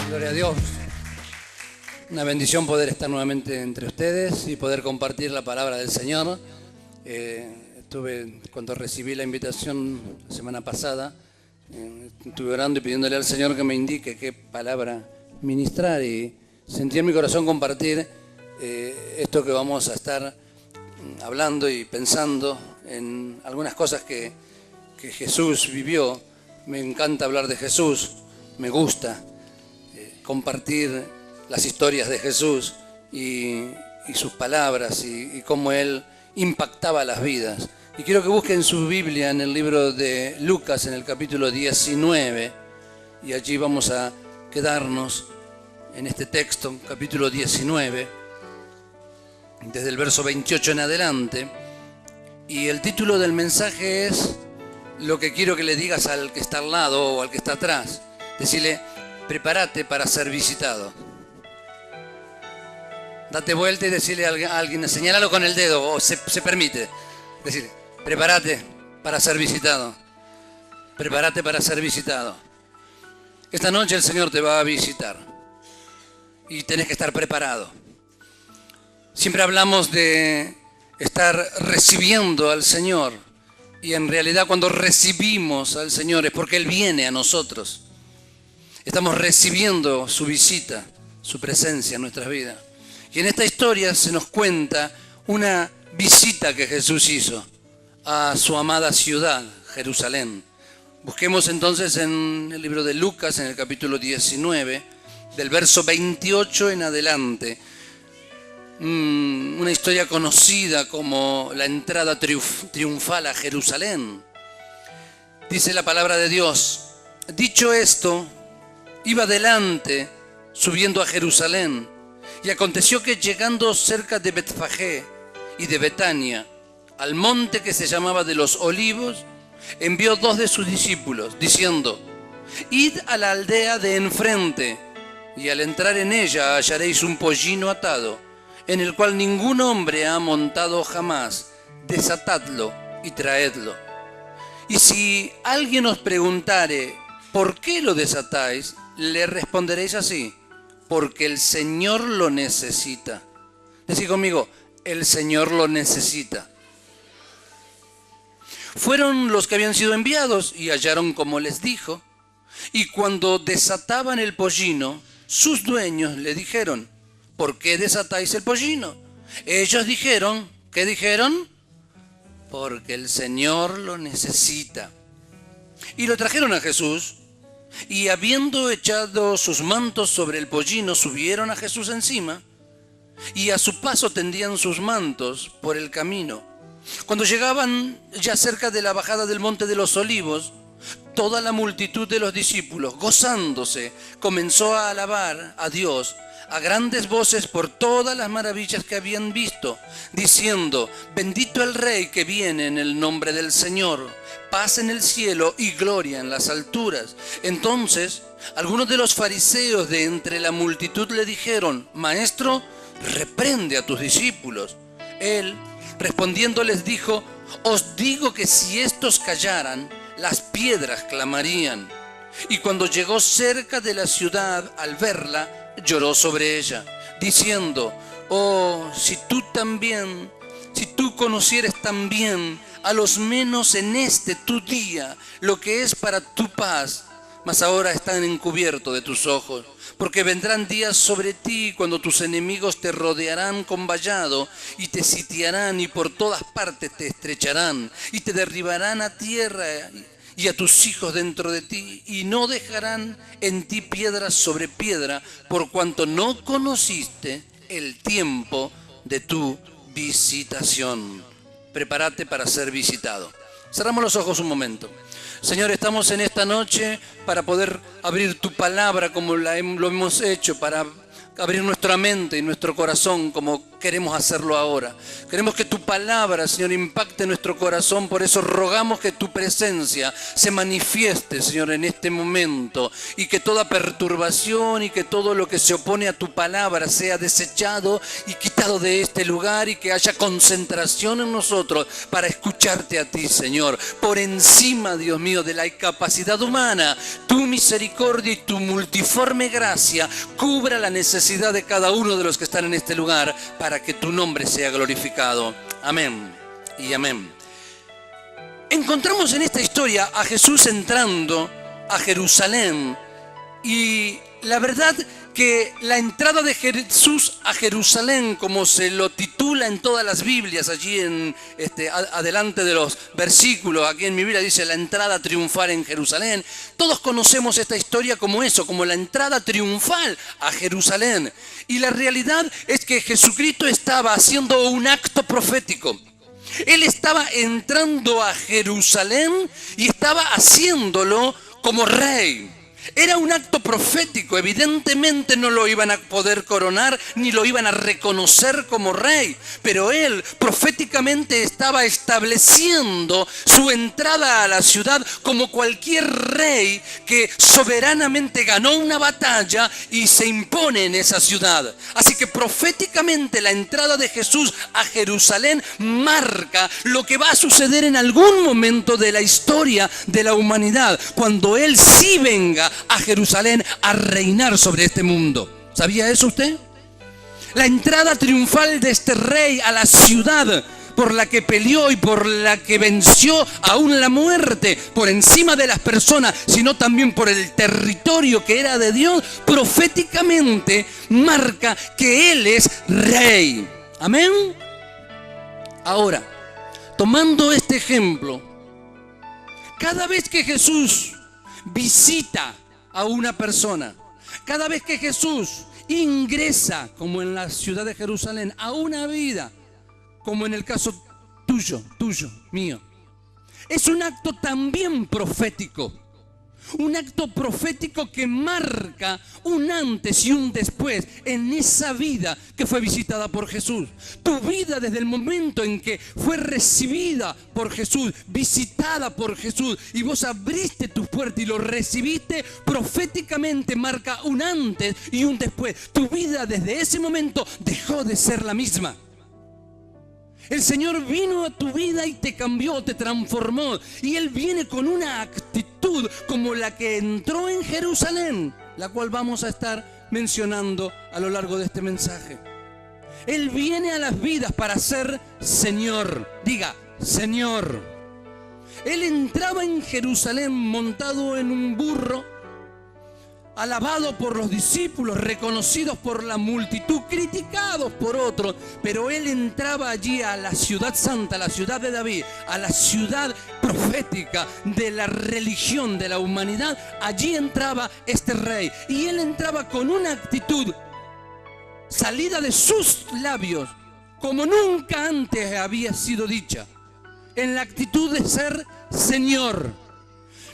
Gloria a Dios. Una bendición poder estar nuevamente entre ustedes y poder compartir la palabra del Señor. Cuando recibí la invitación la semana pasada, estuve orando y pidiéndole al Señor que me indique qué palabra ministrar, y sentí en mi corazón compartir esto que vamos a estar hablando y pensando en algunas cosas que Jesús vivió. Me encanta hablar de Jesús, me gusta compartir las historias de Jesús y sus palabras y cómo Él impactaba las vidas. Y quiero que busquen su Biblia en el libro de Lucas, en el capítulo 19, y allí vamos a quedarnos en este texto, capítulo 19, desde el verso 28 en adelante. Y el título del mensaje es lo que quiero que le digas al que está al lado o al que está atrás. Decirle: prepárate para ser visitado. Date vuelta y decirle a alguien, señálalo con el dedo, o se permite. Decirle: prepárate para ser visitado. Prepárate para ser visitado. Esta noche el Señor te va a visitar y tenés que estar preparado. Siempre hablamos de estar recibiendo al Señor, y en realidad cuando recibimos al Señor es porque Él viene a nosotros. Estamos recibiendo su visita, su presencia en nuestras vidas. Y en esta historia se nos cuenta una visita que Jesús hizo a su amada ciudad, Jerusalén. Busquemos entonces en el libro de Lucas, en el capítulo 19, del verso 28 en adelante. Una historia conocida como la entrada triunfal a Jerusalén. Dice la palabra de Dios: dicho esto, iba adelante subiendo a Jerusalén, y aconteció que llegando cerca de Betfagé y de Betania, al monte que se llamaba de los Olivos, envió 2 de sus discípulos, diciendo: id a la aldea de enfrente, y al entrar en ella hallaréis un pollino atado, en el cual ningún hombre ha montado jamás. Desatadlo y traedlo. Y si alguien os preguntare: ¿por qué lo desatáis?, le responderéis así: porque el Señor lo necesita. Decí conmigo: el Señor lo necesita. Fueron los que habían sido enviados y hallaron como les dijo. Y cuando desataban el pollino, sus dueños le dijeron: ¿por qué desatáis el pollino? Ellos dijeron: ¿qué dijeron? Porque el Señor lo necesita. Y lo trajeron a Jesús, y habiendo echado sus mantos sobre el pollino, subieron a Jesús encima, y a su paso tendían sus mantos por el camino. Cuando llegaban ya cerca de la bajada del monte de los Olivos, toda la multitud de los discípulos, gozándose, comenzó a alabar a Dios a grandes voces por todas las maravillas que habían visto, diciendo: bendito el Rey que viene en el nombre del Señor, paz en el cielo y gloria en las alturas. Entonces algunos de los fariseos de entre la multitud le dijeron: Maestro, reprende a tus discípulos. Él, respondiendo, les dijo: os digo que si estos callaran, las piedras clamarían. Y cuando llegó cerca de la ciudad, al verla, lloró sobre ella, diciendo: oh, si tú conocieres también, a los menos en este tu día, lo que es para tu paz, mas ahora están encubiertos de tus ojos. Porque vendrán días sobre ti cuando tus enemigos te rodearán con vallado y te sitiarán, y por todas partes te estrecharán y te derribarán a tierra y a tus hijos dentro de ti, y no dejarán en ti piedra sobre piedra, por cuanto no conociste el tiempo de tu visitación. Prepárate para ser visitado. Cerramos los ojos un momento. Señor, estamos en esta noche para poder abrir tu palabra como lo hemos hecho, para abrir nuestra mente y nuestro corazón como queremos hacerlo ahora. Queremos que tu palabra, Señor, impacte nuestro corazón. Por eso rogamos que tu presencia se manifieste, Señor, en este momento. Y que toda perturbación y que todo lo que se opone a tu palabra sea desechado y quitado de este lugar. Y que haya concentración en nosotros para escucharte a ti, Señor. Por encima, Dios mío, de la incapacidad humana, tu misericordia y tu multiforme gracia cubra la necesidad de cada uno de los que están en este lugar para que tu nombre sea glorificado. Amén y amén. Encontramos en esta historia a Jesús entrando a Jerusalén y la verdad que la entrada de Jesús a Jerusalén, como se lo titula en todas las Biblias, allí adelante de los versículos, aquí en mi Biblia dice la entrada triunfal en Jerusalén. Todos conocemos esta historia como eso, como la entrada triunfal a Jerusalén. Y la realidad es que Jesucristo estaba haciendo un acto profético. Él estaba entrando a Jerusalén y estaba haciéndolo como rey. Era un acto profético, evidentemente no lo iban a poder coronar ni lo iban a reconocer como rey, pero él proféticamente estaba estableciendo su entrada a la ciudad como cualquier rey que soberanamente ganó una batalla y se impone en esa ciudad. Así que proféticamente la entrada de Jesús a Jerusalén marca lo que va a suceder en algún momento de la historia de la humanidad, cuando él sí venga a Jerusalén a reinar sobre este mundo. ¿Sabía eso usted? La entrada triunfal de este rey a la ciudad por la que peleó y por la que venció aún la muerte, por encima de las personas, sino también por el territorio que era de Dios, proféticamente marca que Él es rey. Amén. Ahora, tomando este ejemplo, cada vez que Jesús visita a una persona, cada vez que Jesús ingresa, como en la ciudad de Jerusalén, a una vida, como en el caso tuyo, mío, es un acto también profético. Un acto profético que marca un antes y un después en esa vida que fue visitada por Jesús. Tu vida desde el momento en que fue recibida por Jesús, visitada por Jesús, y vos abriste tus puertas y lo recibiste, proféticamente marca un antes y un después. Tu vida desde ese momento dejó de ser la misma. El Señor vino a tu vida y te cambió, te transformó. Y Él viene con una actitud como la que entró en Jerusalén, la cual vamos a estar mencionando a lo largo de este mensaje. Él viene a las vidas para ser Señor. Diga, Señor. Él entraba en Jerusalén montado en un burro, alabado por los discípulos, reconocidos por la multitud, criticados por otros, pero él entraba allí a la ciudad santa, a la ciudad de David, a la ciudad profética de la religión de la humanidad. Allí entraba este rey y él entraba con una actitud salida de sus labios como nunca antes había sido dicha, en la actitud de ser Señor.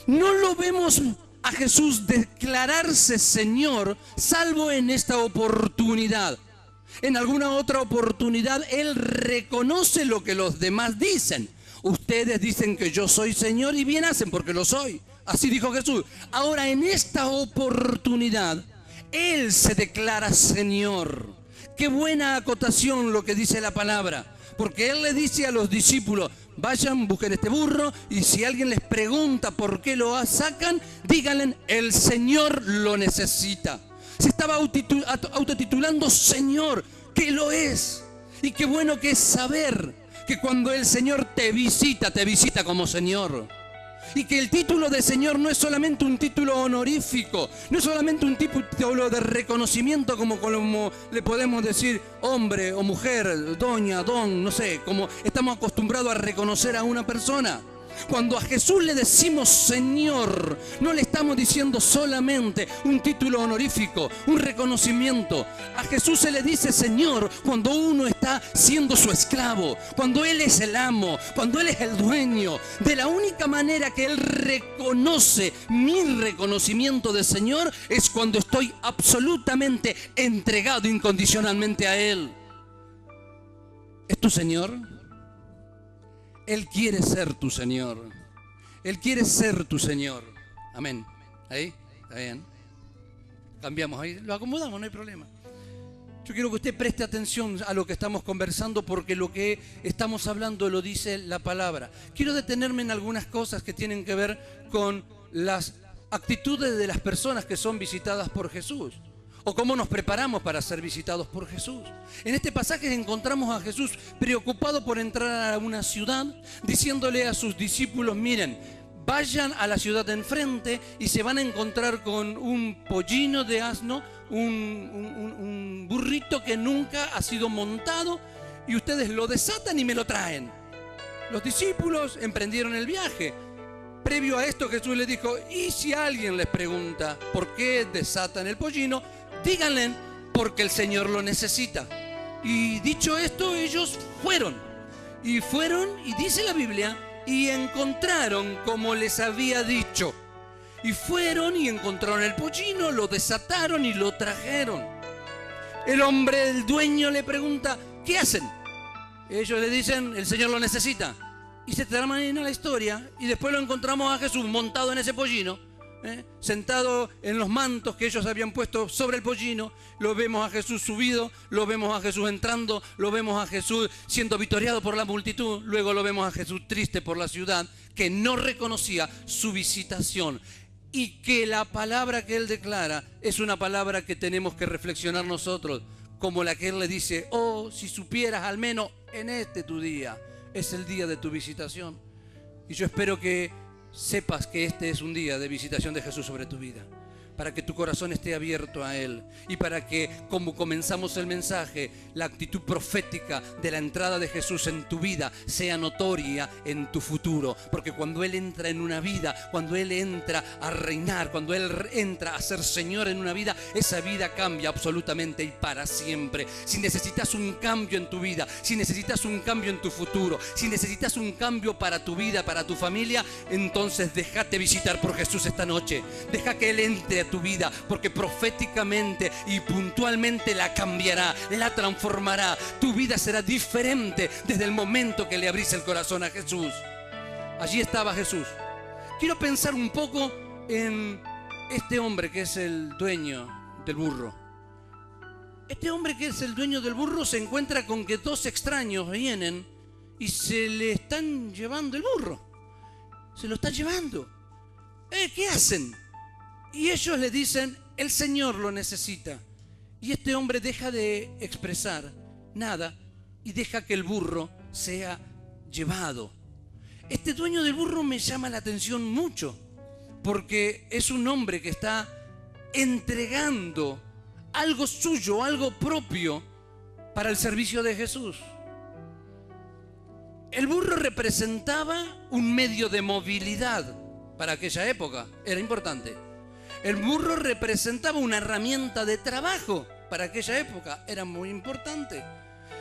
No lo vemos a Jesús declararse Señor, salvo en esta oportunidad. En alguna otra oportunidad Él reconoce lo que los demás dicen. Ustedes dicen que yo soy Señor y bien hacen porque lo soy. Así dijo Jesús. Ahora en esta oportunidad Él se declara Señor. Qué buena acotación lo que dice la palabra. Porque Él le dice a los discípulos: vayan, busquen este burro, y si alguien les pregunta por qué lo sacan, díganle: el Señor lo necesita. Se estaba autotitulando Señor, que lo es. Y qué bueno que es saber que cuando el Señor te visita como Señor. Y que el título de Señor no es solamente un título honorífico, no es solamente un título de reconocimiento como le podemos decir hombre o mujer, doña, don, no sé, como estamos acostumbrados a reconocer a una persona. Cuando a Jesús le decimos Señor, no le estamos diciendo solamente un título honorífico, un reconocimiento. A Jesús se le dice Señor cuando uno está siendo su esclavo, cuando Él es el amo, cuando Él es el dueño. De la única manera que Él reconoce mi reconocimiento de Señor es cuando estoy absolutamente entregado incondicionalmente a Él. ¿Es tu Señor? Él quiere ser tu Señor. Él quiere ser tu Señor. Amén. Ahí, está bien. Cambiamos ahí, lo acomodamos, no hay problema. Yo quiero que usted preste atención a lo que estamos conversando, porque lo que estamos hablando lo dice la palabra. Quiero detenerme en algunas cosas que tienen que ver con las actitudes de las personas que son visitadas por Jesús, o cómo nos preparamos para ser visitados por Jesús. En este pasaje encontramos a Jesús preocupado por entrar a una ciudad, diciéndole a sus discípulos, miren, vayan a la ciudad de enfrente y se van a encontrar con un pollino de asno, un burrito que nunca ha sido montado, y ustedes lo desatan y me lo traen. Los discípulos emprendieron el viaje. Previo a esto Jesús les dijo, y si alguien les pregunta por qué desatan el pollino, díganle porque el Señor lo necesita. Y dicho esto, ellos fueron y dice la Biblia, y encontraron como les había dicho. Y fueron y encontraron el pollino, lo desataron y lo trajeron. El hombre, el dueño, le pregunta, ¿qué hacen? Ellos le dicen, el Señor lo necesita. Y se termina la historia, y después lo encontramos a Jesús montado en ese pollino, sentado en los mantos que ellos habían puesto sobre el pollino. Lo vemos a Jesús subido, lo vemos a Jesús entrando, lo vemos a Jesús siendo victoriado por la multitud, luego lo vemos a Jesús triste por la ciudad que no reconocía su visitación, y que la palabra que Él declara es una palabra que tenemos que reflexionar nosotros, como la que Él le dice, oh, si supieras al menos en este tu día, es el día de tu visitación. Y yo espero que sepas que este es un día de visitación de Jesús sobre tu vida, para que tu corazón esté abierto a Él, y para que, como comenzamos el mensaje, la actitud profética de la entrada de Jesús en tu vida sea notoria en tu futuro. Porque cuando Él entra en una vida, cuando Él entra a reinar, cuando Él entra a ser Señor en una vida, esa vida cambia absolutamente y para siempre. Si necesitas un cambio en tu vida, si necesitas un cambio en tu futuro, si necesitas un cambio para tu vida, para tu familia, entonces déjate visitar por Jesús esta noche. Deja que Él entre a tu vida, porque proféticamente y puntualmente la cambiará, la transformará. Tu vida será diferente desde el momento que le abrís el corazón a Jesús. Allí estaba Jesús. Quiero pensar un poco en este hombre que es el dueño del burro. Este hombre que es el dueño del burro se encuentra con que dos extraños vienen y se le están llevando el burro. Se lo están llevando. ¿Qué hacen? Y ellos le dicen, el Señor lo necesita. Y este hombre deja de expresar nada y deja que el burro sea llevado. Este dueño del burro me llama la atención mucho, porque es un hombre que está entregando algo suyo, algo propio para el servicio de Jesús. El burro representaba un medio de movilidad para aquella época, era importante. El burro representaba una herramienta de trabajo para aquella época, era muy importante.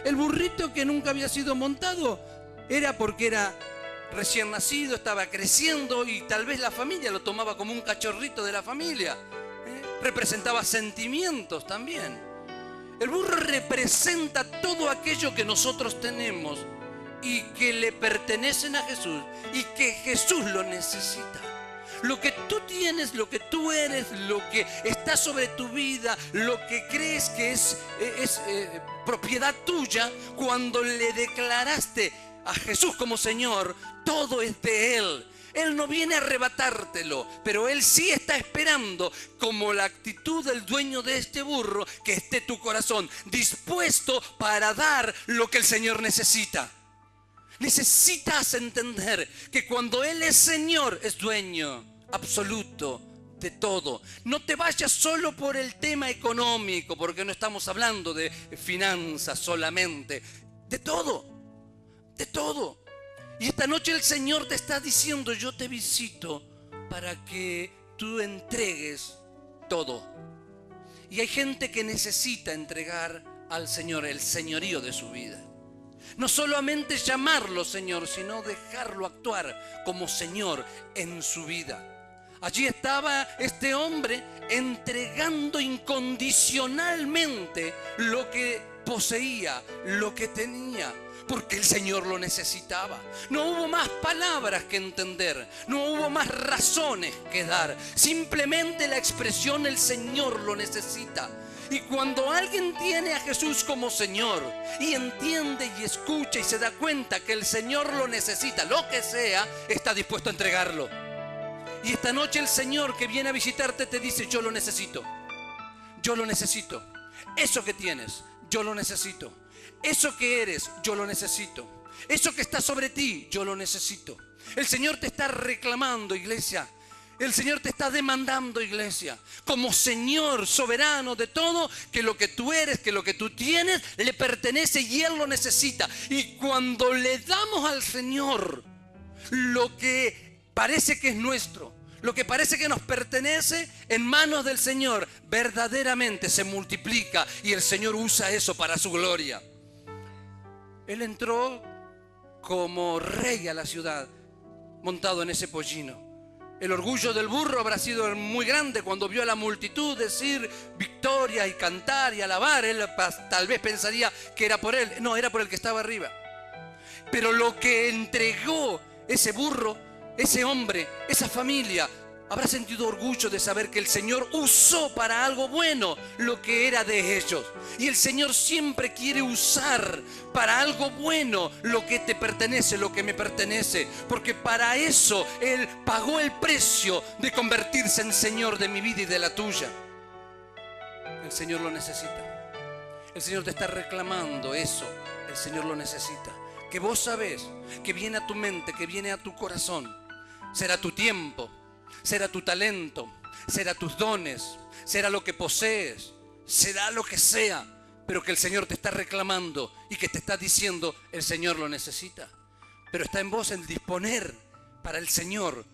El burrito que nunca había sido montado era porque era recién nacido, estaba creciendo y tal vez la familia lo tomaba como un cachorrito de la familia. Representaba sentimientos también. El burro representa todo aquello que nosotros tenemos y que le pertenecen a Jesús y que Jesús lo necesita. Lo que tú tienes, lo que tú eres, lo que está sobre tu vida, lo que crees que es propiedad tuya, cuando le declaraste a Jesús como Señor, todo es de Él. Él no viene a arrebatártelo, pero Él sí está esperando, como la actitud del dueño de este burro, que esté tu corazón dispuesto para dar lo que el Señor necesita. Necesitas entender que cuando Él es Señor, es dueño absoluto de todo. No te vayas solo por el tema económico, porque no estamos hablando de finanzas solamente. De todo, de todo. Y esta noche el Señor te está diciendo: yo te visito para que tú entregues todo. Y hay gente que necesita entregar al Señor el señorío de su vida. No solamente llamarlo Señor, sino dejarlo actuar como Señor en su vida. Allí estaba este hombre entregando incondicionalmente lo que poseía, lo que tenía, porque el Señor lo necesitaba. No hubo más palabras que entender, no hubo más razones que dar. Simplemente la expresión: el Señor lo necesita. Y cuando alguien tiene a Jesús como Señor y entiende y escucha y se da cuenta que el Señor lo necesita, lo que sea, está dispuesto a entregarlo. Y esta noche el Señor que viene a visitarte te dice: yo lo necesito. Yo lo necesito. Eso que tienes, yo lo necesito. Eso que eres, yo lo necesito. Eso que está sobre ti, yo lo necesito. El Señor te está reclamando, iglesia. El Señor te está demandando, iglesia, como Señor soberano de todo, que lo que tú eres, que lo que tú tienes, le pertenece y Él lo necesita. Y cuando le damos al Señor lo que parece que es nuestro, lo que parece que nos pertenece, en manos del Señor, verdaderamente se multiplica y el Señor usa eso para su gloria. Él entró como rey a la ciudad, montado en ese pollino. El orgullo del burro habrá sido muy grande cuando vio a la multitud decir victoria y cantar y alabar. Él tal vez pensaría que era por él. No, era por el que estaba arriba. Pero lo que entregó ese burro, ese hombre, esa familia, habrá sentido orgullo de saber que el Señor usó para algo bueno lo que era de ellos. Y el Señor siempre quiere usar para algo bueno lo que te pertenece, lo que me pertenece. Porque para eso Él pagó el precio de convertirse en Señor de mi vida y de la tuya. El Señor lo necesita. El Señor te está reclamando eso. El Señor lo necesita. Que vos sabés, que viene a tu mente, que viene a tu corazón. Será tu tiempo, será tu talento, será tus dones, será lo que posees, será lo que sea, pero que el Señor te está reclamando y que te está diciendo: el Señor lo necesita. Pero está en vos el disponer para el Señor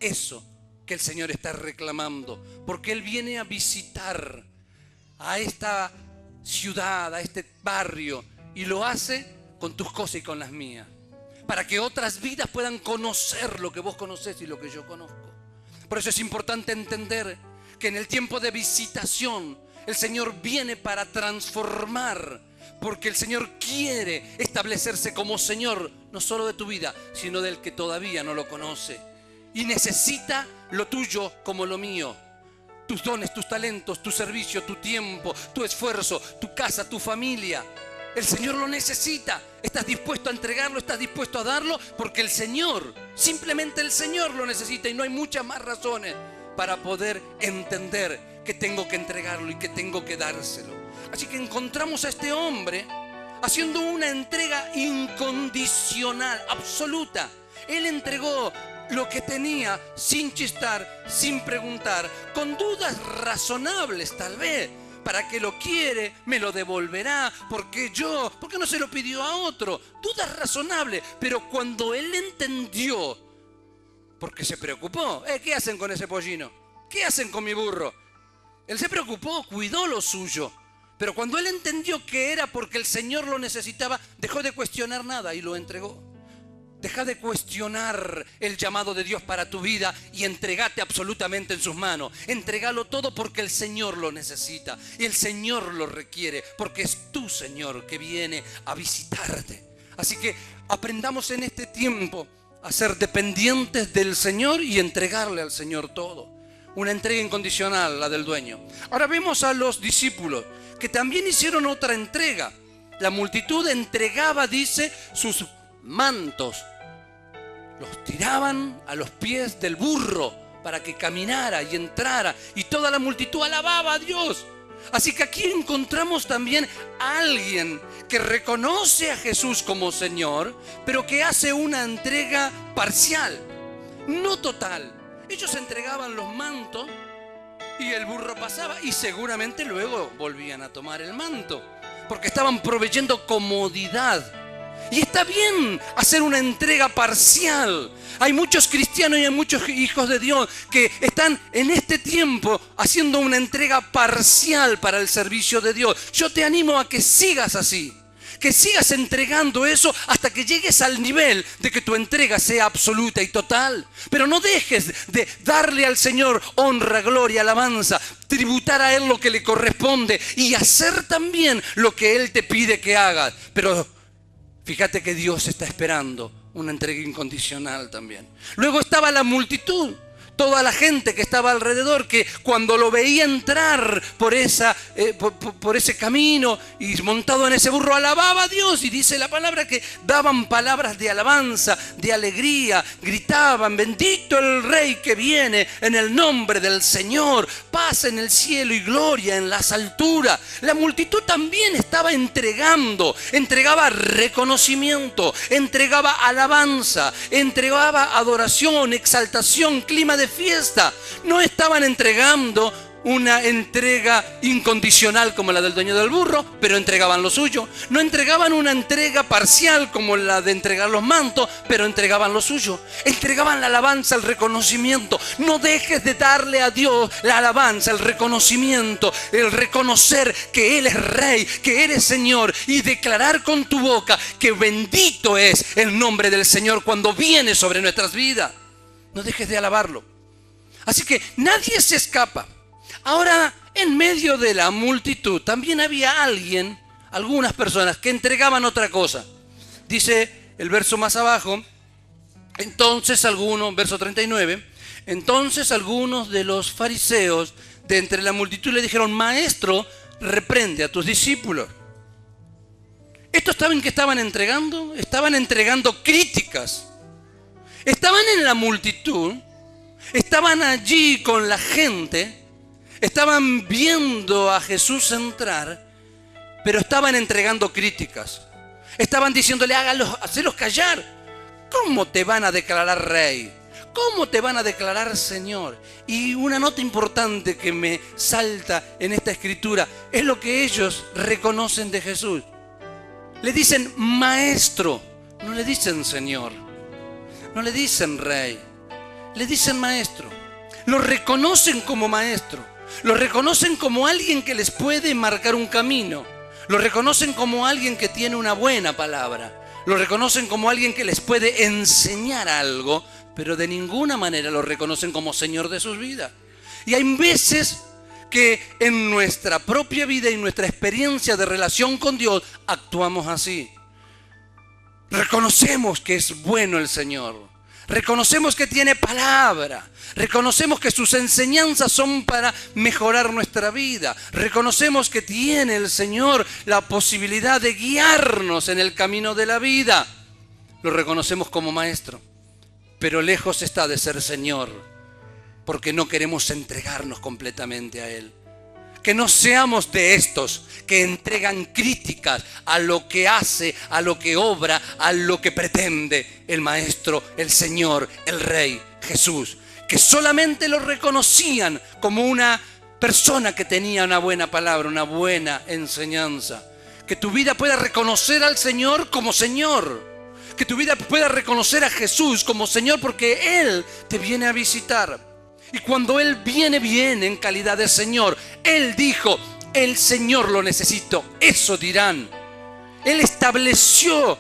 eso que el Señor está reclamando, porque Él viene a visitar a esta ciudad, a este barrio, y lo hace con tus cosas y con las mías, para que otras vidas puedan conocer lo que vos conocés y lo que yo conozco. Por eso es importante entender que en el tiempo de visitación el Señor viene para transformar, porque el Señor quiere establecerse como Señor no solo de tu vida, sino del que todavía no lo conoce. Y necesita lo tuyo como lo mío. Tus dones, tus talentos, tu servicio, tu tiempo, tu esfuerzo, tu casa, tu familia. El Señor lo necesita. ¿Estás dispuesto a entregarlo? ¿Estás dispuesto a darlo? Porque el Señor, simplemente el Señor lo necesita, y no hay muchas más razones para poder entender que tengo que entregarlo y que tengo que dárselo. Así que encontramos a este hombre haciendo una entrega incondicional, absoluta. Él entregó lo que tenía sin chistar, sin preguntar, con dudas razonables tal vez. ¿Para qué lo quiere? ¿Me lo devolverá? ¿Por qué yo? ¿Por qué no se lo pidió a otro? Dudas razonables. Pero cuando él entendió, porque se preocupó. ¿Qué hacen con ese pollino? ¿Qué hacen con mi burro? Él se preocupó, cuidó lo suyo. Pero cuando él entendió que era porque el Señor lo necesitaba, dejó de cuestionar nada y lo entregó. Deja de cuestionar el llamado de Dios para tu vida y entregate absolutamente en sus manos. Entregalo todo porque el Señor lo necesita y el Señor lo requiere, porque es tu Señor que viene a visitarte. Así que aprendamos en este tiempo a ser dependientes del Señor y entregarle al Señor todo. Una entrega incondicional, la del dueño. Ahora vemos a los discípulos que también hicieron otra entrega. La multitud entregaba, dice, sus mantos, los tiraban a los pies del burro para que caminara y entrara, y toda la multitud alababa a Dios. Así que aquí encontramos también a alguien que reconoce a Jesús como Señor, pero que hace una entrega parcial, no total. Ellos entregaban los mantos y el burro pasaba, y seguramente luego volvían a tomar el manto, porque estaban proveyendo comodidad. Y está bien hacer una entrega parcial. Hay muchos cristianos y hay muchos hijos de Dios que están en este tiempo haciendo una entrega parcial para el servicio de Dios. Yo te animo a que sigas así, que sigas entregando eso hasta que llegues al nivel de que tu entrega sea absoluta y total. Pero no dejes de darle al Señor honra, gloria, alabanza, tributar a Él lo que le corresponde y hacer también lo que Él te pide que hagas. Pero fíjate que Dios está esperando una entrega incondicional también. Luego estaba la multitud, toda la gente que estaba alrededor, que cuando lo veía entrar por ese camino y montado en ese burro, alababa a Dios. Y dice la palabra que daban palabras de alabanza, de alegría, gritaban: bendito el Rey que viene en el nombre del Señor, paz en el cielo y gloria en las alturas. La multitud también estaba entregaba reconocimiento, entregaba alabanza, entregaba adoración, exaltación, clima de fiesta. No estaban entregando una entrega incondicional como la del dueño del burro, pero entregaban lo suyo. No entregaban una entrega parcial como la de entregar los mantos, pero entregaban lo suyo. Entregaban la alabanza, el reconocimiento. No dejes de darle a Dios la alabanza, el reconocimiento, el reconocer que Él es Rey, que Él es Señor, y declarar con tu boca que bendito es el nombre del Señor cuando viene sobre nuestras vidas. No dejes de alabarlo. Así que nadie se escapa. Ahora, en medio de la multitud también había algunas personas que entregaban otra cosa. Dice el verso más abajo, verso 39, entonces algunos de los fariseos de entre la multitud le dijeron: Maestro, reprende a tus discípulos. ¿Estos saben qué estaban entregando? Estaban entregando críticas. Estaban en la multitud, estaban allí con la gente, estaban viendo a Jesús entrar, pero estaban entregando críticas. Estaban diciéndole: hacelos callar. ¿Cómo te van a declarar rey? ¿Cómo te van a declarar Señor? Y una nota importante que me salta en esta escritura es lo que ellos reconocen de Jesús. Le dicen Maestro, no le dicen Señor, no le dicen Rey, le dicen Maestro. Lo reconocen como Maestro. Lo reconocen como alguien que les puede marcar un camino. Lo reconocen como alguien que tiene una buena palabra. Lo reconocen como alguien que les puede enseñar algo, pero de ninguna manera lo reconocen como Señor de sus vidas. Y hay veces que en nuestra propia vida y nuestra experiencia de relación con Dios actuamos así. Reconocemos que es bueno el Señor. Reconocemos que tiene palabra. Reconocemos que sus enseñanzas son para mejorar nuestra vida. Reconocemos que tiene el Señor la posibilidad de guiarnos en el camino de la vida. Lo reconocemos como Maestro, pero lejos está de ser Señor, porque no queremos entregarnos completamente a Él. Que no seamos de estos que entregan críticas a lo que hace, a lo que obra, a lo que pretende el Maestro, el Señor, el Rey, Jesús. Que solamente lo reconocían como una persona que tenía una buena palabra, una buena enseñanza. Que tu vida pueda reconocer al Señor como Señor. Que tu vida pueda reconocer a Jesús como Señor, porque Él te viene a visitar. Y cuando Él viene en calidad de Señor. Él dijo: el Señor lo necesito. Eso dirán. Él estableció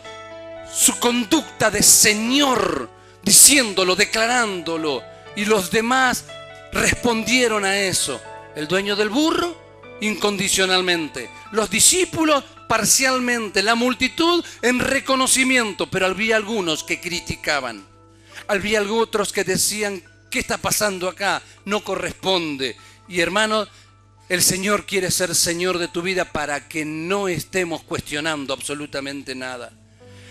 su conducta de Señor, diciéndolo, declarándolo. Y los demás respondieron a eso. El dueño del burro, incondicionalmente. Los discípulos, parcialmente. La multitud, en reconocimiento. Pero había algunos que criticaban. Había otros que decían: ¿qué está pasando acá? No corresponde. Y hermano, el Señor quiere ser Señor de tu vida para que no estemos cuestionando absolutamente nada.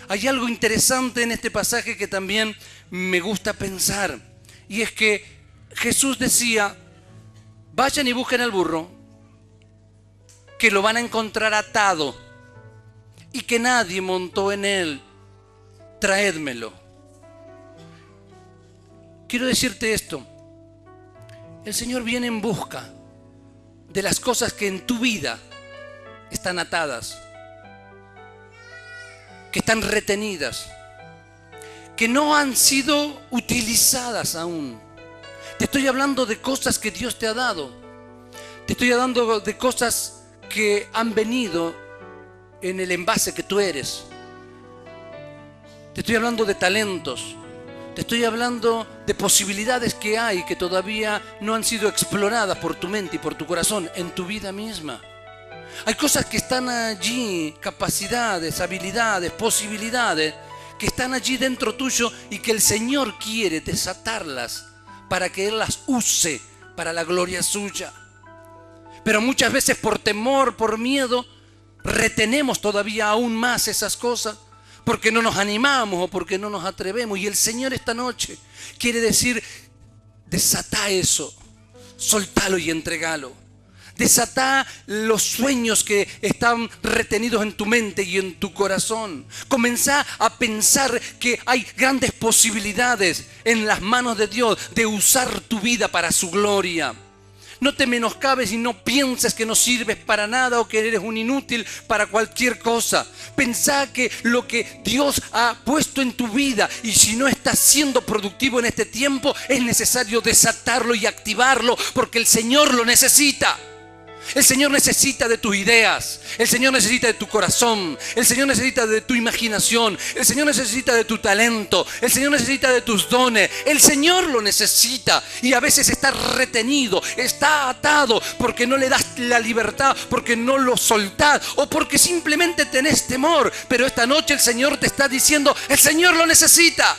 Hay algo interesante en este pasaje que también me gusta pensar. Y es que Jesús decía: vayan y busquen al burro, que lo van a encontrar atado y que nadie montó en él. Traédmelo. Quiero decirte esto: el Señor viene en busca de las cosas que en tu vida están atadas, que están retenidas, que no han sido utilizadas aún. Te estoy hablando de cosas que Dios te ha dado. Te estoy hablando de cosas que han venido en el envase que tú eres. Te estoy hablando de talentos. Te estoy hablando de posibilidades que hay que todavía no han sido exploradas por tu mente y por tu corazón en tu vida misma. Hay cosas que están allí, capacidades, habilidades, posibilidades, que están allí dentro tuyo y que el Señor quiere desatarlas para que Él las use para la gloria suya. Pero muchas veces por temor, por miedo, retenemos todavía aún más esas cosas porque no nos animamos o porque no nos atrevemos. Y el Señor esta noche quiere decir, desatá eso, soltalo y entregalo. Desatá los sueños que están retenidos en tu mente y en tu corazón. Comenzá a pensar que hay grandes posibilidades en las manos de Dios de usar tu vida para su gloria. No te menoscabes y no pienses que no sirves para nada o que eres un inútil para cualquier cosa. Pensá que lo que Dios ha puesto en tu vida, y si no estás siendo productivo en este tiempo, es necesario desatarlo y activarlo porque el Señor lo necesita. El Señor necesita de tus ideas, el Señor necesita de tu corazón, el Señor necesita de tu imaginación, el Señor necesita de tu talento, el Señor necesita de tus dones, el Señor lo necesita. Y a veces está retenido, está atado porque no le das la libertad, porque no lo soltás o porque simplemente tenés temor. Pero esta noche el Señor te está diciendo, el Señor lo necesita,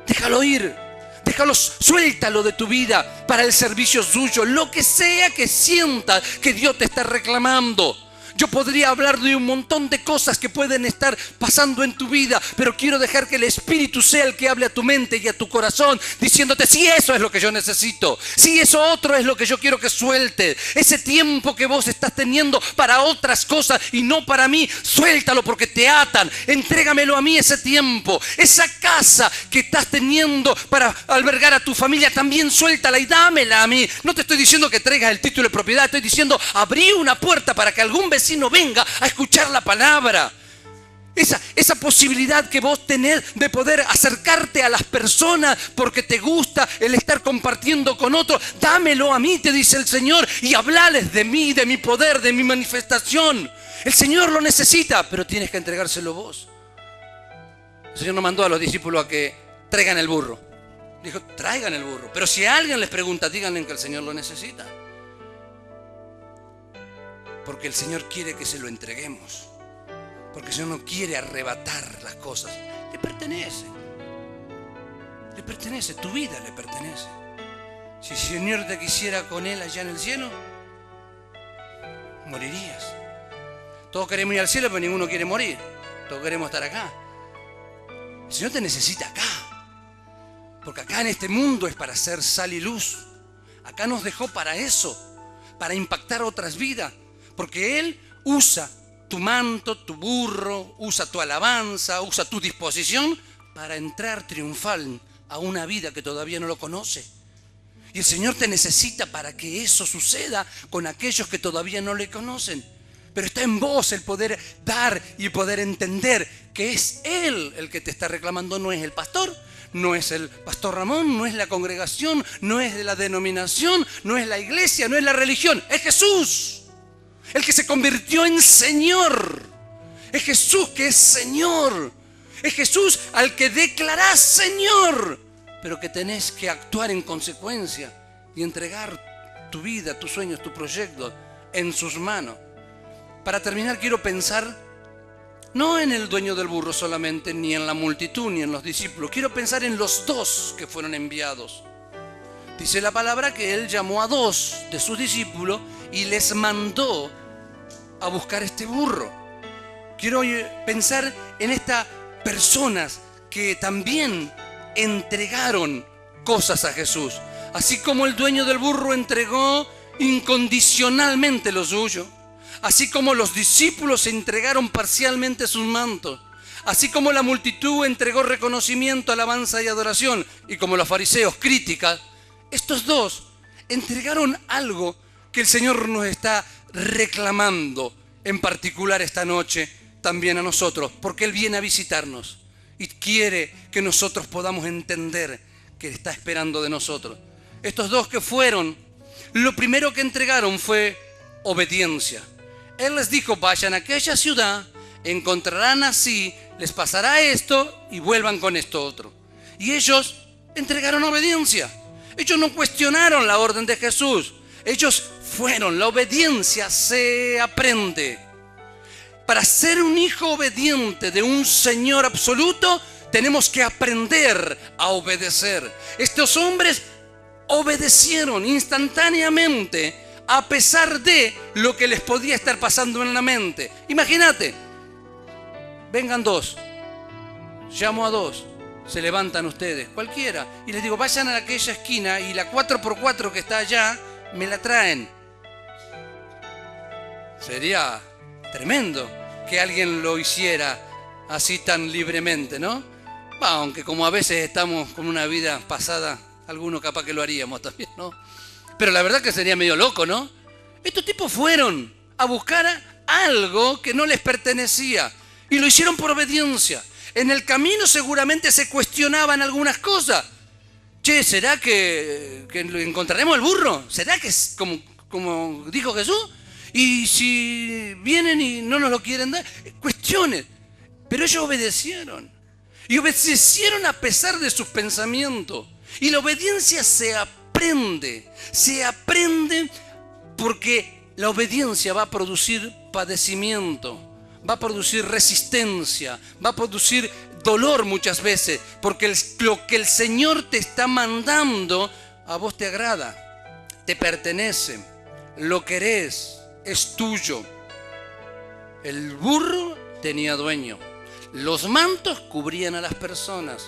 déjalo ir. Déjalo, suéltalo de tu vida para el servicio suyo, lo que sea que sientas que Dios te está reclamando. Yo podría hablar de un montón de cosas que pueden estar pasando en tu vida, pero quiero dejar que el Espíritu sea el que hable a tu mente y a tu corazón, diciéndote, si eso es lo que yo necesito, si eso otro es lo que yo quiero que sueltes, ese tiempo que vos estás teniendo para otras cosas y no para mí, suéltalo porque te atan, entrégamelo a mí ese tiempo, esa casa que estás teniendo para albergar a tu familia, también suéltala y dámela a mí. No te estoy diciendo que traigas el título de propiedad, estoy diciendo, abrí una puerta para que algún vecino venga a escuchar la palabra. Esa posibilidad que vos tenés de poder acercarte a las personas porque te gusta el estar compartiendo con otros, dámelo a mí, te dice el Señor, y hablales de mí, de mi poder, de mi manifestación. El Señor lo necesita, pero tienes que entregárselo vos. El Señor no mandó a los discípulos a que traigan el burro. Dijo, traigan el burro. Pero si alguien les pregunta, díganle que el Señor lo necesita. Porque el Señor quiere que se lo entreguemos. Porque el Señor no quiere arrebatar las cosas. Le pertenece. Le pertenece, tu vida le pertenece. Si el Señor te quisiera con Él allá en el cielo, morirías. Todos queremos ir al cielo, pero ninguno quiere morir. Todos queremos estar acá. El Señor te necesita acá. Porque acá en este mundo es para ser sal y luz. Acá nos dejó para eso, para impactar otras vidas. Porque Él usa tu manto, tu burro, usa tu alabanza, usa tu disposición para entrar triunfal a una vida que todavía no lo conoce. Y el Señor te necesita para que eso suceda con aquellos que todavía no le conocen. Pero está en vos el poder dar y poder entender que es Él el que te está reclamando, no es el pastor, no es el pastor Ramón, no es la congregación, no es de la denominación, no es la iglesia, no es la religión, es Jesús. El que se convirtió en Señor. Es Jesús que es Señor. Es Jesús al que declarás Señor. Pero que tenés que actuar en consecuencia y entregar tu vida, tus sueños, tu proyecto en sus manos. Para terminar, quiero pensar no en el dueño del burro solamente, ni en la multitud, ni en los discípulos. Quiero pensar en los dos que fueron enviados. Dice la palabra que Él llamó a 2 de sus discípulos y les mandó a buscar este burro. Quiero pensar en estas personas que también entregaron cosas a Jesús. Así como el dueño del burro entregó incondicionalmente lo suyo. Así como los discípulos entregaron parcialmente sus mantos. Así como la multitud entregó reconocimiento, alabanza y adoración. Y como los fariseos críticas, estos dos entregaron algo que el Señor nos está reclamando, en particular esta noche, también a nosotros, porque Él viene a visitarnos y quiere que nosotros podamos entender que está esperando de nosotros. Estos dos que fueron, lo primero que entregaron fue obediencia. Él les dijo, vayan a aquella ciudad, encontrarán así, les pasará esto y vuelvan con esto otro. Y ellos entregaron obediencia. Ellos no cuestionaron la orden de Jesús. Ellos fueron. La obediencia se aprende. Para ser un hijo obediente de un Señor absoluto, tenemos que aprender a obedecer. Estos hombres obedecieron instantáneamente a pesar de lo que les podía estar pasando en la mente. Imagínate, vengan dos, llamo a dos, se levantan ustedes, cualquiera, y les digo, vayan a aquella esquina y la 4x4 que está allá, me la traen. Sería tremendo que alguien lo hiciera así tan libremente, ¿no? Aunque como a veces estamos con una vida pasada, algunos capaz que lo haríamos también, ¿no? Pero la verdad que sería medio loco, ¿no? Estos tipos fueron a buscar algo que no les pertenecía y lo hicieron por obediencia. En el camino seguramente se cuestionaban algunas cosas. Che, ¿será que encontraremos el burro? ¿Será que es como dijo Jesús? Y si vienen y no nos lo quieren dar, cuestiones. Pero ellos obedecieron. Y obedecieron a pesar de sus pensamientos. Y la obediencia se aprende porque la obediencia va a producir padecimiento, va a producir resistencia, va a producir dolor muchas veces, porque lo que el Señor te está mandando a vos te agrada, te pertenece, lo querés, es tuyo. El burro tenía dueño, los mantos cubrían a las personas,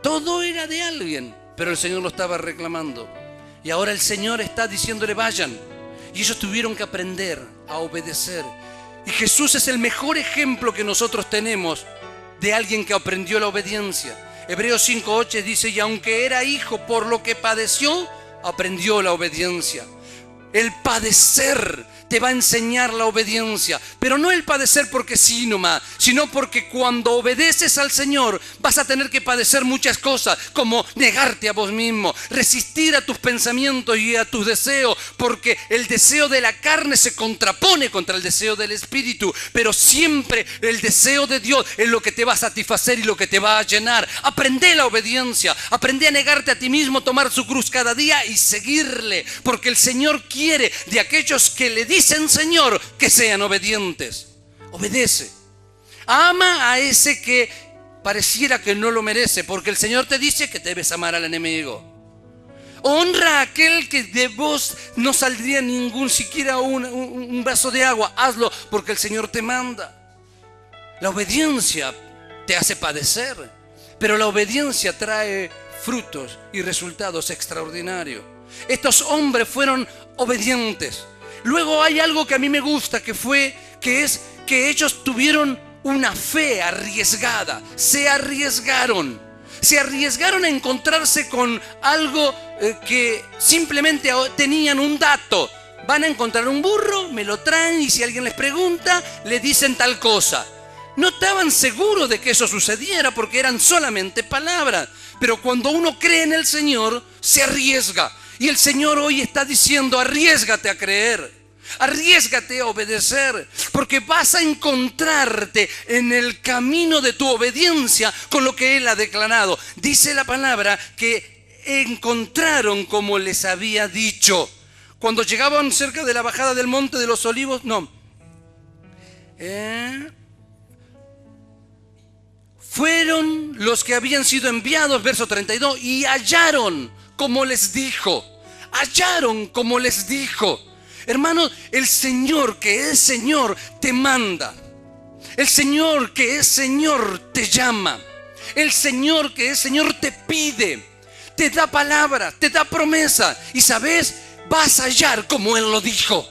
todo era de alguien, pero el Señor lo estaba reclamando. Y ahora el Señor está diciéndole vayan. Y ellos tuvieron que aprender a obedecer. Y Jesús es el mejor ejemplo que nosotros tenemos de alguien que aprendió la obediencia. Hebreos 5:8 dice, y aunque era hijo, por lo que padeció, aprendió la obediencia. El padecer te va a enseñar la obediencia, pero no el padecer porque sí nomás, sino porque cuando obedeces al Señor vas a tener que padecer muchas cosas, como negarte a vos mismo, resistir a tus pensamientos y a tus deseos, porque el deseo de la carne se contrapone contra el deseo del Espíritu, pero siempre el deseo de Dios es lo que te va a satisfacer y lo que te va a llenar. Aprende la obediencia, aprende a negarte a ti mismo, tomar su cruz cada día y seguirle, porque el Señor quiere de aquellos que le dicen Señor que sean obedientes. Obedece. Ama a ese que pareciera que no lo merece, porque el Señor te dice que debes amar al enemigo. Honra a aquel que de vos no saldría ningún siquiera un vaso de agua. Hazlo porque el Señor te manda. La obediencia te hace padecer, pero la obediencia trae frutos y resultados extraordinarios. Estos hombres fueron obedientes. Luego hay algo que a mí me gusta, que es que ellos tuvieron una fe arriesgada. Se arriesgaron a encontrarse con algo que simplemente tenían un dato. Van a encontrar un burro, me lo traen y si alguien les pregunta, le dicen tal cosa. No estaban seguros de que eso sucediera porque eran solamente palabras. Pero cuando uno cree en el Señor, se arriesga. Y el Señor hoy está diciendo, arriésgate a creer, arriésgate a obedecer, porque vas a encontrarte en el camino de tu obediencia con lo que Él ha declarado. Dice la palabra que encontraron como les había dicho. Cuando llegaban cerca de la bajada del monte de los olivos, fueron los que habían sido enviados, verso 32, y hallaron como les dijo. Hallaron como les dijo. Hermanos, el Señor que es Señor te manda. El Señor que es Señor te llama. El Señor que es Señor te pide. Te da palabra, te da promesa. Y sabes, vas a hallar como Él lo dijo.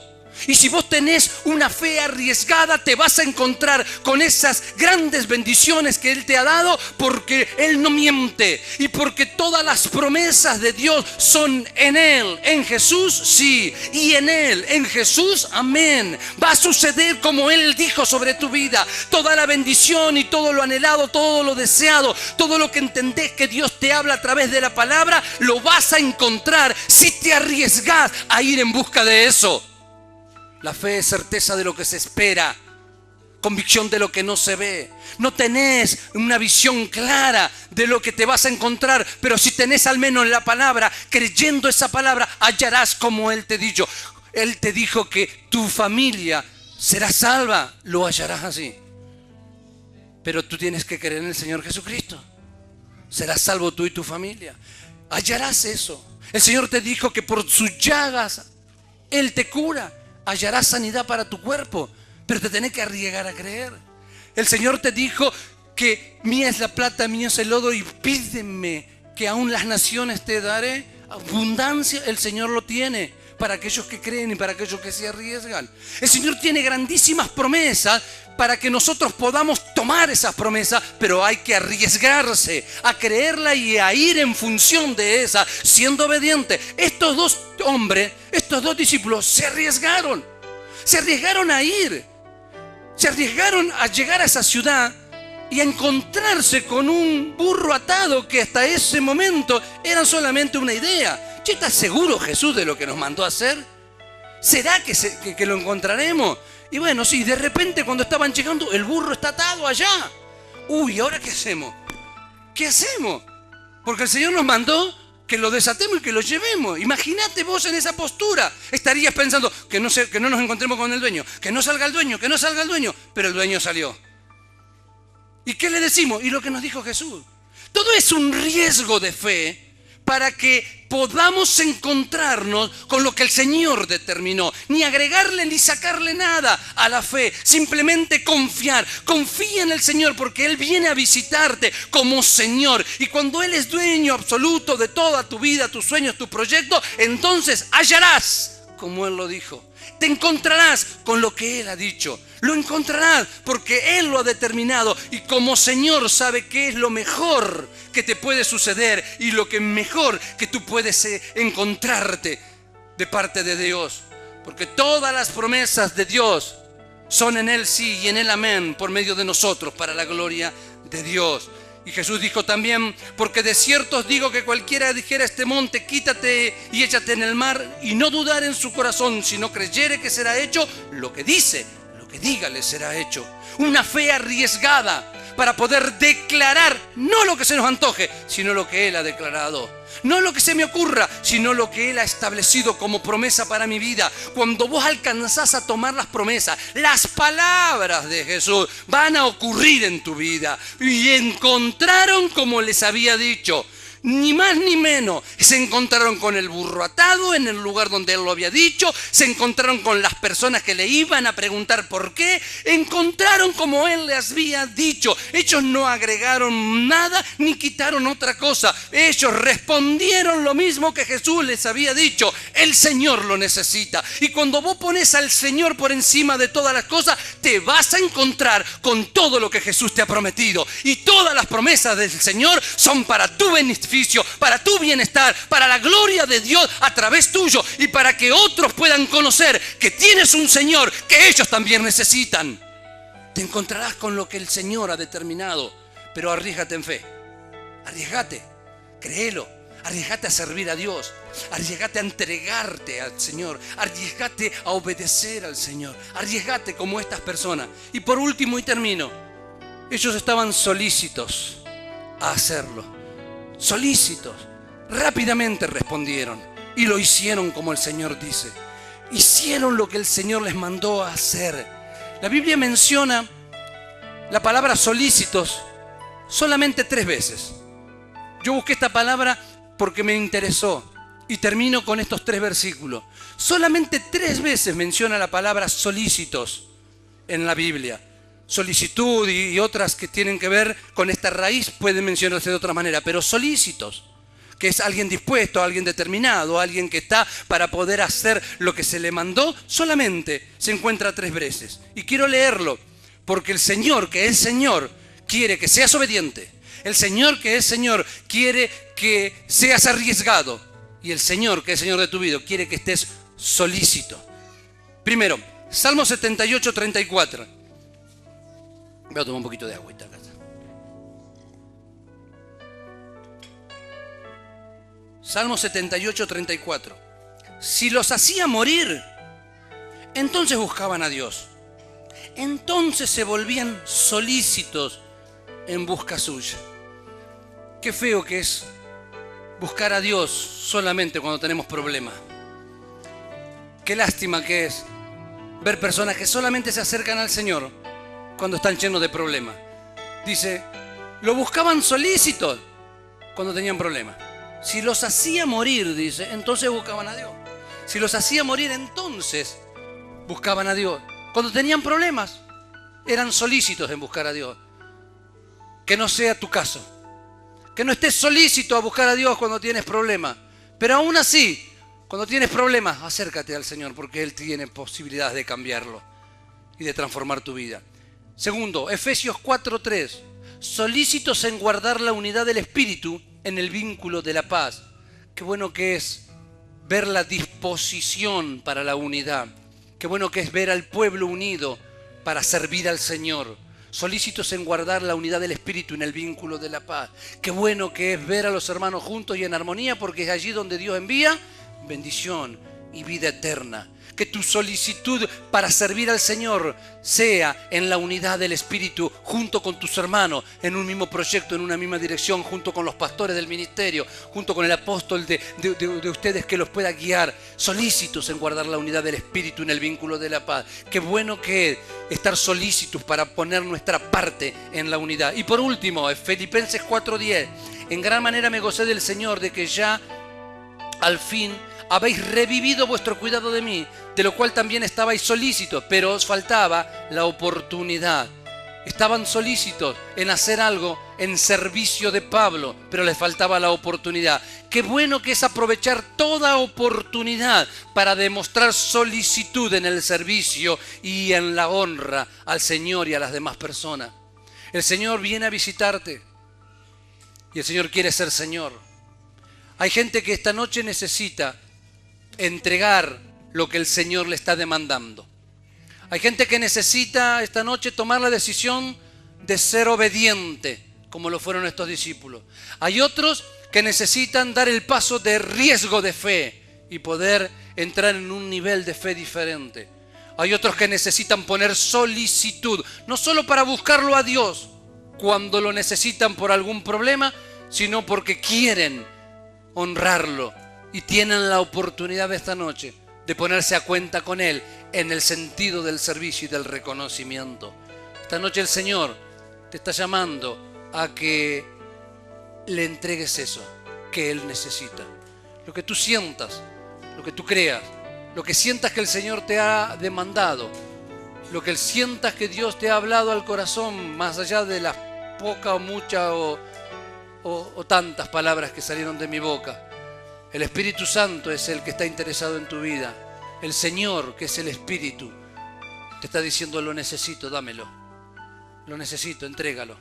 Y si vos tenés una fe arriesgada, te vas a encontrar con esas grandes bendiciones que Él te ha dado, porque Él no miente y porque todas las promesas de Dios son en Él. En Jesús, sí, y en Él, en Jesús, amén. Va a suceder como Él dijo sobre tu vida. Toda la bendición y todo lo anhelado, todo lo deseado, todo lo que entendés que Dios te habla a través de la palabra, lo vas a encontrar si te arriesgás a ir en busca de eso. La fe es certeza de lo que se espera, convicción de lo que no se ve. No tenés una visión clara de lo que te vas a encontrar, pero si tenés al menos la palabra, creyendo esa palabra, hallarás como Él te dijo. Él te dijo que tu familia será salva, lo hallarás así. Pero tú tienes que creer en el Señor Jesucristo. Serás salvo tú y tu familia. Hallarás eso. El Señor te dijo que por sus llagas Él te cura. Hallarás sanidad para tu cuerpo, pero te tenés que arriesgar a creer. El Señor te dijo que mía es la plata, mío es el lodo, y pídeme que aún las naciones te daré. Abundancia el Señor lo tiene para aquellos que creen y para aquellos que se arriesgan. El Señor tiene grandísimas promesas para que nosotros podamos tomar esas promesas, pero hay que arriesgarse a creerla y a ir en función de esa, siendo obediente. Estos dos hombres, estos dos discípulos se arriesgaron a ir, se arriesgaron a llegar a esa ciudad y a encontrarse con un burro atado que hasta ese momento era solamente una idea. ¿Ya estás seguro, Jesús, de lo que nos mandó a hacer? ¿Será que lo encontraremos? Y bueno, sí, de repente cuando estaban llegando, el burro está atado allá. Uy, ¿ahora qué hacemos? ¿Qué hacemos? Porque el Señor nos mandó que lo desatemos y que lo llevemos. Imagínate vos en esa postura. Estarías pensando que no nos encontremos con el dueño, que no salga el dueño, pero el dueño salió. ¿Y qué le decimos? Y lo que nos dijo Jesús. Todo es un riesgo de fe para que podamos encontrarnos con lo que el Señor determinó. Ni agregarle ni sacarle nada a la fe. Simplemente confiar. Confía en el Señor porque Él viene a visitarte como Señor. Y cuando Él es dueño absoluto de toda tu vida, tus sueños, tus proyectos, entonces hallarás como Él lo dijo. Te encontrarás con lo que Él ha dicho. Lo encontrarás porque Él lo ha determinado. Y como Señor sabe qué es lo mejor que te puede suceder y lo que mejor que tú puedes encontrarte de parte de Dios. Porque todas las promesas de Dios son en Él sí y en Él amén por medio de nosotros para la gloria de Dios. Y Jesús dijo también, porque de cierto os digo que cualquiera dijera a este monte, quítate y échate en el mar, y no dudar en su corazón, sino creyere que será hecho lo que dice, lo que diga le será hecho. Una fe arriesgada para poder declarar no lo que se nos antoje, sino lo que Él ha declarado. No lo que se me ocurra, sino lo que Él ha establecido como promesa para mi vida. Cuando vos alcanzás a tomar las promesas, las palabras de Jesús van a ocurrir en tu vida. Y encontraron como les había dicho. Ni más ni menos. Se encontraron con el burro atado en el lugar donde Él lo había dicho. Se encontraron con las personas que le iban a preguntar por qué. Encontraron como Él les había dicho. Ellos no agregaron nada ni quitaron otra cosa. Ellos respondieron lo mismo que Jesús les había dicho. El Señor lo necesita. Y cuando vos pones al Señor por encima de todas las cosas, te vas a encontrar con todo lo que Jesús te ha prometido. Y todas las promesas del Señor son para tu beneficio, para tu bienestar, para la gloria de Dios a través tuyo y para que otros puedan conocer que tienes un Señor que ellos también necesitan. Te encontrarás con lo que el Señor ha determinado, pero arriésgate en fe, arriésgate, créelo, arriésgate a servir a Dios, arriésgate a entregarte al Señor, arriésgate a obedecer al Señor, arriésgate como estas personas. Y por último, y termino, ellos estaban solícitos a hacerlo. Solícitos, rápidamente respondieron y lo hicieron como el Señor dice. Hicieron lo que el Señor les mandó a hacer. La Biblia menciona la palabra solícitos solamente 3 veces. Yo busqué esta palabra porque me interesó y termino con estos 3 versículos. Solamente 3 veces menciona la palabra solícitos en la Biblia. Solicitud y otras que tienen que ver con esta raíz pueden mencionarse de otra manera, pero solícitos. que es alguien dispuesto, alguien determinado, alguien que está para poder hacer lo que se le mandó, solamente se encuentra 3 veces. Y quiero leerlo, porque el Señor, que es Señor, quiere que seas obediente. El Señor, que es Señor, quiere que seas arriesgado. Y el Señor, que es Señor de tu vida, quiere que estés solícito. Primero, Salmo 78, 34. Voy a tomar un poquito de agüita acá. Salmo 78, 34. Si los hacía morir, entonces buscaban a Dios. Entonces se volvían solícitos en busca suya. Qué feo que es buscar a Dios solamente cuando tenemos problemas. Qué lástima que es ver personas que solamente se acercan al Señor cuando están llenos de problemas. Dice, lo buscaban solícitos cuando tenían problemas. Si los hacía morir, dice, entonces buscaban a Dios. Si los hacía morir, entonces buscaban a Dios. Cuando tenían problemas, eran solícitos en buscar a Dios. Que no sea tu caso. Que no estés solícito a buscar a Dios cuando tienes problemas. Pero aún así, cuando tienes problemas, acércate al Señor, porque Él tiene posibilidades de cambiarlo y de transformar tu vida. Segundo, Efesios 4:3. Solícitos en guardar la unidad del Espíritu en el vínculo de la paz. Qué bueno que es ver la disposición para la unidad. Qué bueno que es ver al pueblo unido para servir al Señor. Solícitos en guardar la unidad del Espíritu en el vínculo de la paz. Qué bueno que es ver a los hermanos juntos y en armonía, porque es allí donde Dios envía bendición y vida eterna. Que tu solicitud para servir al Señor sea en la unidad del Espíritu, junto con tus hermanos, en un mismo proyecto, en una misma dirección, junto con los pastores del ministerio, junto con el apóstol de ustedes que los pueda guiar. Solícitos en guardar la unidad del Espíritu en el vínculo de la paz. Qué bueno que es estar solícitos para poner nuestra parte en la unidad. Y por último, Filipenses 4:10. En gran manera me gocé del Señor de que ya al fin habéis revivido vuestro cuidado de mí, de lo cual también estabais solícitos, pero os faltaba la oportunidad. Estaban solícitos en hacer algo en servicio de Pablo, pero les faltaba la oportunidad. Qué bueno que es aprovechar toda oportunidad para demostrar solicitud en el servicio y en la honra al Señor y a las demás personas. El Señor viene a visitarte y el Señor quiere ser Señor. Hay gente que esta noche necesita entregar lo que el Señor le está demandando. Hay gente que necesita esta noche tomar la decisión de ser obediente, como lo fueron estos discípulos. Hay otros que necesitan dar el paso de riesgo de fe y poder entrar en un nivel de fe diferente. Hay otros que necesitan poner solicitud, no solo para buscarlo a Dios cuando lo necesitan por algún problema, sino porque quieren honrarlo y tienen la oportunidad de esta noche de ponerse a cuenta con Él en el sentido del servicio y del reconocimiento. Esta noche el Señor te está llamando a que le entregues eso que Él necesita. Lo que tú sientas, lo que tú creas, lo que sientas que el Señor te ha demandado, lo que sientas que Dios te ha hablado al corazón, más allá de las pocas o muchas o tantas palabras que salieron de mi boca. El Espíritu Santo es el que está interesado en tu vida. El Señor, que es el Espíritu, te está diciendo: lo necesito, dámelo. Lo necesito, entrégalo.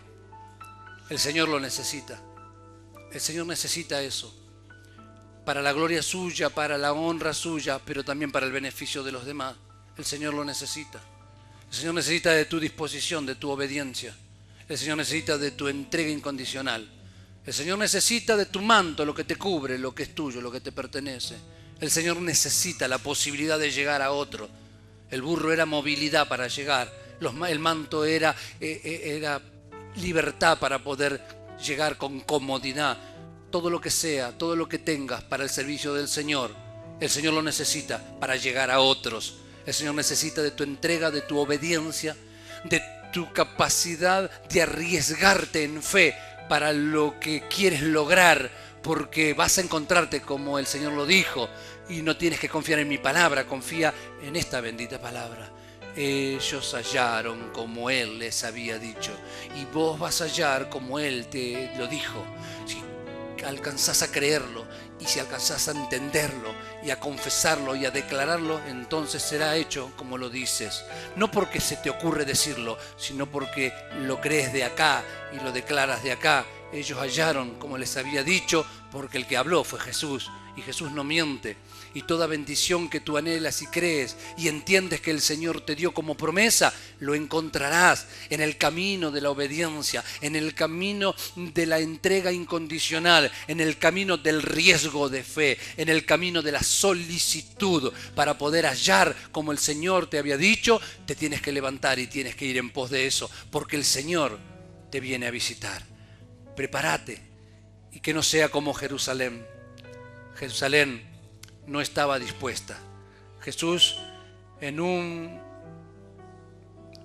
El Señor lo necesita. El Señor necesita eso. Para la gloria suya, para la honra suya, pero también para el beneficio de los demás. El Señor lo necesita. El Señor necesita de tu disposición, de tu obediencia. El Señor necesita de tu entrega incondicional. El Señor necesita de tu manto, lo que te cubre, lo que es tuyo, lo que te pertenece. El Señor necesita la posibilidad de llegar a otro. El burro era movilidad para llegar. El manto era libertad para poder llegar con comodidad. Todo lo que sea, todo lo que tengas para el servicio del Señor, el Señor lo necesita para llegar a otros. El Señor necesita de tu entrega, de tu obediencia, de tu capacidad de arriesgarte en fe para lo que quieres lograr, porque vas a encontrarte como el Señor lo dijo, y no tienes que confiar en mi palabra, confía en esta bendita palabra. Ellos hallaron como Él les había dicho, y vos vas a hallar como Él te lo dijo. alcanzás a creerlo, y si alcanzás a entenderlo y a confesarlo y a declararlo, entonces será hecho como lo dices. No porque se te ocurre decirlo, sino porque lo crees de acá y lo declaras de acá. Ellos hallaron, como les había dicho, porque el que habló fue Jesús, y Jesús no miente. Y toda bendición que tú anhelas y crees y entiendes que el Señor te dio como promesa, lo encontrarás en el camino de la obediencia, en el camino de la entrega incondicional, en el camino del riesgo de fe, en el camino de la solicitud. Para poder hallar como el Señor te había dicho, te tienes que levantar y tienes que ir en pos de eso, porque el Señor te viene a visitar. Prepárate, y que no sea como Jerusalén. Jerusalén no estaba dispuesta. Jesús, en un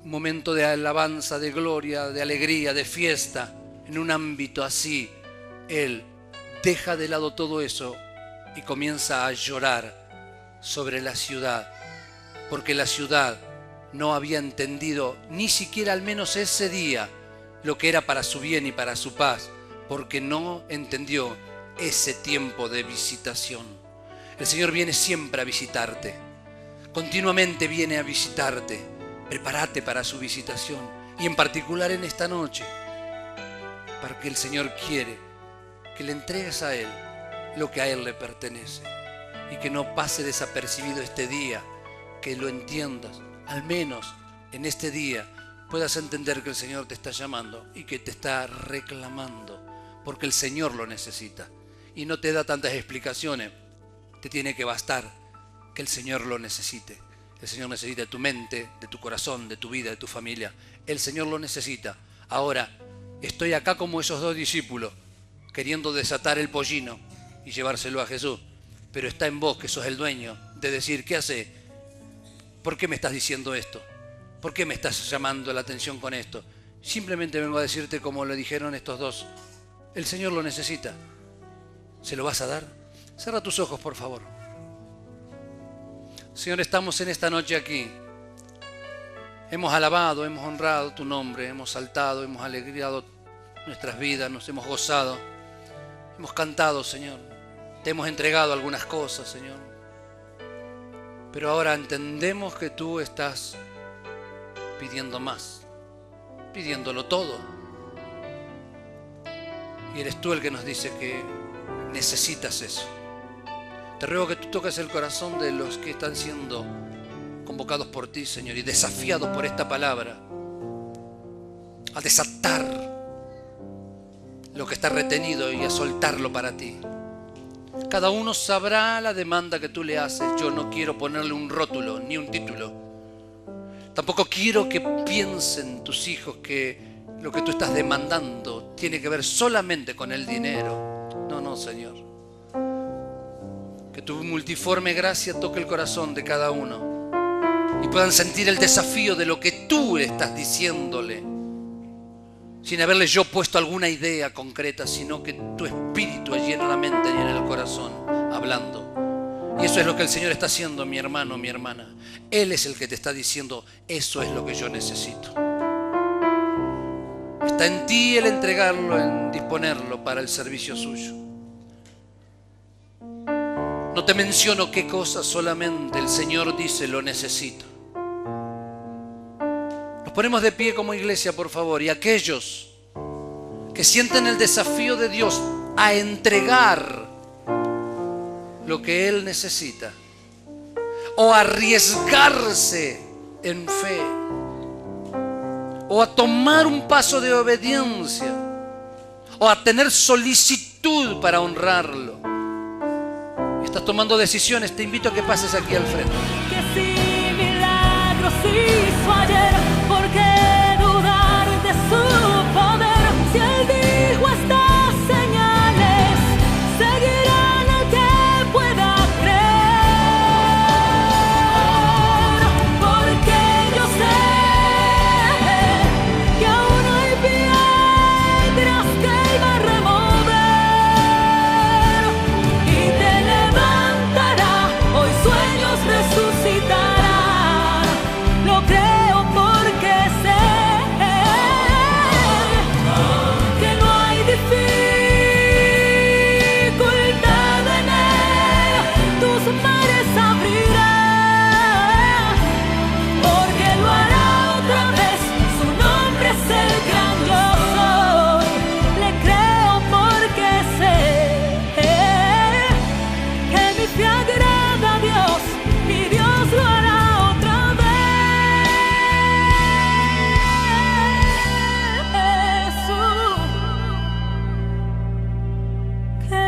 momento de alabanza, de gloria, de alegría, de fiesta, en un ámbito así, Él deja de lado todo eso y comienza a llorar sobre la ciudad, porque la ciudad no había entendido ni siquiera, al menos ese día, lo que era para su bien y para su paz, porque no entendió ese tiempo de visitación. El Señor viene siempre a visitarte, continuamente viene a visitarte. Prepárate para su visitación, y en particular en esta noche, porque el Señor quiere que le entregues a Él lo que a Él le pertenece, y que no pase desapercibido este día, que lo entiendas, al menos en este día puedas entender que el Señor te está llamando y que te está reclamando, porque el Señor lo necesita, y no te da tantas explicaciones. Te tiene que bastar que el Señor lo necesite. El Señor necesita de tu mente, de tu corazón, de tu vida, de tu familia. El Señor lo necesita. Ahora, estoy acá como esos dos discípulos, queriendo desatar el pollino y llevárselo a Jesús. Pero está en vos, que sos el dueño, de decir, ¿qué hace? ¿Por qué me estás diciendo esto? ¿Por qué me estás llamando la atención con esto? Simplemente vengo a decirte como le dijeron estos dos. El Señor lo necesita. ¿Se lo vas a dar? Cierra tus ojos, por favor. Señor, estamos en esta noche aquí. Hemos alabado, hemos honrado tu nombre, hemos saltado, hemos alegrado nuestras vidas, nos hemos gozado, hemos cantado, Señor. Te hemos entregado algunas cosas, Señor. Pero ahora entendemos que tú estás pidiendo más, pidiéndolo todo. Y eres tú el que nos dice que necesitas eso. Te ruego que tú toques el corazón de los que están siendo convocados por ti, Señor, y desafiados por esta palabra a desatar lo que está retenido y a soltarlo para ti. Cada uno sabrá la demanda que tú le haces. Yo no quiero ponerle un rótulo ni un título. Tampoco quiero que piensen tus hijos que lo que tú estás demandando tiene que ver solamente con el dinero. No, Señor. Que tu multiforme gracia toque el corazón de cada uno y puedan sentir el desafío de lo que tú estás diciéndole, sin haberle yo puesto alguna idea concreta, sino que tu espíritu allí en la mente y en el corazón, hablando. Y eso es lo que el Señor está haciendo, mi hermano, mi hermana. Él es el que te está diciendo, eso es lo que yo necesito. Está en ti el entregarlo, en disponerlo para el servicio suyo. No te menciono qué cosa, solamente el Señor dice, lo necesito. Nos ponemos de pie como iglesia, por favor, y aquellos que sienten el desafío de Dios a entregar lo que Él necesita, o a arriesgarse en fe, o a tomar un paso de obediencia, o a tener solicitud para honrarlo. Estás tomando decisiones, te invito a que pases aquí al frente. Que si milagros hizo ayer, ¿por qué dudar de su poder? Si Él dijo estas señales, seguirán al que pueda creer. Porque yo sé que aún hay piedras que Él va a remover y te levantará. Hoy sueños resucitarán. Lo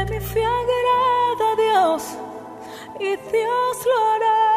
mi fe agrada a Dios y Dios lo hará.